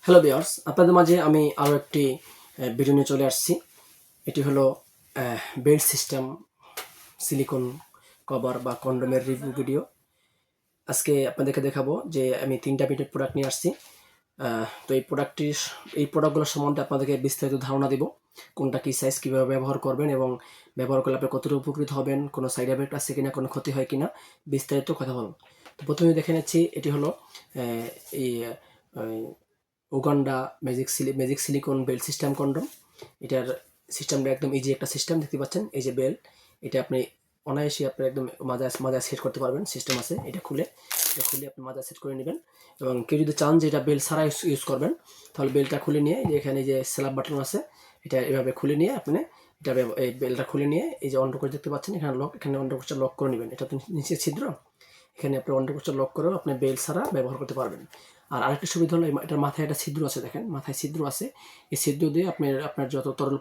Hello viewers, আপনাদের মাঝে আমি আরও একটি ভিডিও নিয়ে চলে আসছি। এটি হলো বেল্ট সিস্টেম সিলিকন কভার বা কন্ডোমের রিভিউ ভিডিও। আজকে আপনাদেরকে দেখাবো যে আমি 3টা বিটের প্রোডাক্ট নিয়ে আসছি। তো এই প্রোডাক্টগুলোর সম্বন্ধে আপনাদেরকে বিস্তারিত ধারণা দিব। কোনটা কী সাইজ, কীভাবে ব্যবহার করবেন এবং ব্যবহার করলে আপনি কতটা উপকৃত হবেন, কোনো সাইড এফেক্ট আছে কিনা, কোনো ক্ষতি হয় কিনা, বিস্তারিত কথা বলুন। তো প্রথমে দেখে নিচ্ছি, এটি হলো এই Uganda magic silicon belt system condom. এটার সিস্টেমটা একদম ইজি একটা সিস্টেম, দেখতে পাচ্ছেন এই যে বেল্ট। এটা আপনি অনায়াসে আপনি একদম মাজায় সেট করতে পারবেন, সিস্টেম আছে। এটা খুলে আপনি মাজায় সেট করে নেবেন। এবং কেউ যদি চান যে এটা বেল্ট ছাড়া ইউজ করবেন, তাহলে বেল্টটা খুলে নিয়ে যে এখানে যে স্ল্যাব বাটন আছে, এটা এভাবে খুলে নিয়ে আপনি এটা এই বেল্টটা খুলে নিয়ে এই যে অন্ডকোষ দেখতে পাচ্ছেন এখানে এখানে অন্ডকোষটা লক করে নেবেন। এটা তো নিচে ছিদ্র, এখানে আপনি অন্ডকোষটা লক করেও আপনি বেল্ট ছাড়া ব্যবহার করতে পারবেন। আর আরেকটা সুবিধা হলো এটার মাথায় একটা ছিদ্র আছে, দেখেন মাথায় ছিদ্র আছে। এই ছিদ্র দিয়ে আপনার যত তরল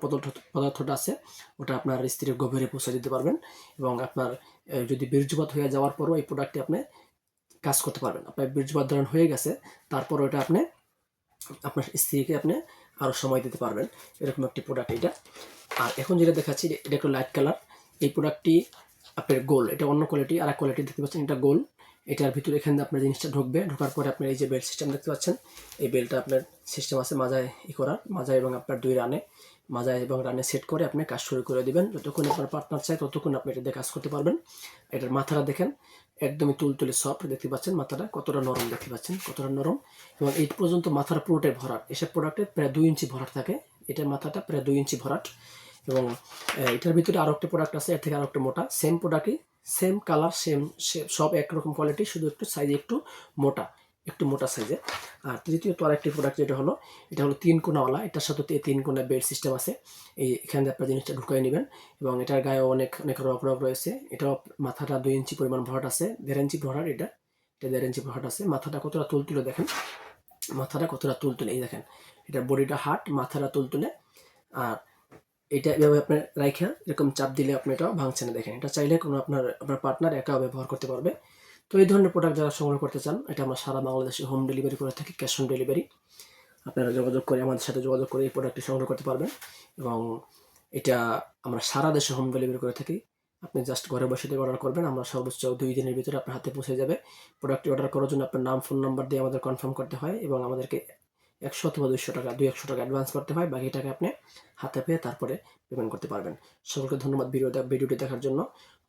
পদার্থটা আছে ওটা আপনার স্ত্রীর গভীরে পৌঁছে দিতে পারবেন। এবং আপনার যদি বীর্যপাত হয়ে যাওয়ার পরও এই প্রোডাক্টটি আপনি কাজ করতে পারবেন। আপনার বীর্যপাত ধরন হয়ে গেছে, তারপর ওটা আপনি আপনার স্ত্রীকে আপনি আরও সময় দিতে পারবেন, এরকম একটি প্রোডাক্ট এটা। আর এখন যেটা দেখাচ্ছি এটা একটু লাইট কালার। এই প্রোডাক্টটি আপনার গোল, এটা অন্য কোয়ালিটি, আর এক কোয়ালিটি দেখতে পাচ্ছেন, এটা গোল। এটার ভিতরে এখানে আপনার জিনিসটা ঢুকবে, ঢোকার পরে আপনার এই যে বেল্ট সিস্টেম দেখতে পাচ্ছেন, এই বেল্টটা আপনার সিস্টেম আছে মাজায় করার, মাজায় এবং আপনার 2 রানে, মাজায় এবং রানে সেট করে আপনি কাজ শুরু করে দেবেন। যতক্ষণ আপনার পার্টনার চায় ততক্ষণ আপনি এটা দিয়ে কাজ করতে পারবেন। এটার মাথাটা দেখেন একদমই তুলতুলে সফট, দেখতে পাচ্ছেন মাথাটা কতটা নরম, দেখতে পাচ্ছেন কতটা নরম। এবং এই পর্যন্ত মাথার পুরোটাই ভরাট, এসব প্রোডাক্টে প্রায় 2 ইঞ্চি ভরাট থাকে। এটার মাথাটা প্রায় 2 ইঞ্চি ভরাট। এবং এটার ভিতরে আরও একটা প্রোডাক্ট আছে, এর থেকে আরও একটা মোটা, সেম প্রোডাক্টই, সেম কালার, সেম সব একরকম কোয়ালিটি, শুধু একটু সাইজে একটু মোটা সাইজে। আর তৃতীয়ত আরেকটি প্রোডাক্ট যেটা হলো, এটা হলো 3 কোণাওয়ালা। এটার সাথে 3 কোণা বেল্ট সিস্টেম আছে। এখানে আপনার জিনিসটা ঢুকাই নেবেন। এবং এটার গায়েও অনেক রক রয়েছে। এটাও মাথাটা 2 ইঞ্চি পরিমাণ ভরাট আছে, 1.5 ইঞ্চি ভরাট। এটা 1.5 ইঞ্চি ভরাট আছে। মাথাটা কতটা তুলতুলে দেখেন, মাথাটা কতটা তুলতুলে, এই দেখেন এটার বডিটা হার্ড, মাথাটা তুলতুলে। আর এটা এভাবে আপনার রাইখা এরকম চাপ দিলে আপনি এটা ভাঙছে না, দেখেন। এটা চাইলে কোনো আপনার পার্টনার একাও ব্যবহার করতে পারবে। তো এই ধরনের প্রোডাক্ট যারা সংগ্রহ করতে চান, এটা আমরা সারা বাংলাদেশে হোম ডেলিভারি করে থাকি, ক্যাশ অন ডেলিভারি। আপনারা আমাদের সাথে যোগাযোগ করে এই প্রোডাক্টটি সংগ্রহ করতে পারবেন। এবং এটা আমরা সারা দেশে হোম ডেলিভারি করে থাকি। আপনি জাস্ট ঘরে বসে দিয়ে অর্ডার করবেন, আমরা সর্বোচ্চ 2 দিনের ভিতরে আপনার হাতে পৌঁছে যাবে। প্রোডাক্টটি অর্ডার করার জন্য আপনার নাম, ফোন নাম্বার দিয়ে আমাদের কনফার্ম করতে হয় এবং আমাদেরকে 100 অথবা 200 টাকা, 200 টাকা অ্যাডভান্স করতে হয়। বাকি টাকা আপনি হাতে পেয়ে তারপরে পেমেন্ট করতে পারবেন। সকলকে ধন্যবাদ ভিডিওটি দেখার জন্য।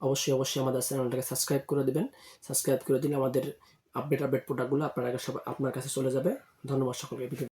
অবশ্যই আমাদের চ্যানেলটাকে সাবস্ক্রাইব করে দিবেন। সাবস্ক্রাইব করে দিলে আমাদের আপডেট প্রোডাক্টগুলো আপনার কাছে চলে যাবে। ধন্যবাদ সকলকে।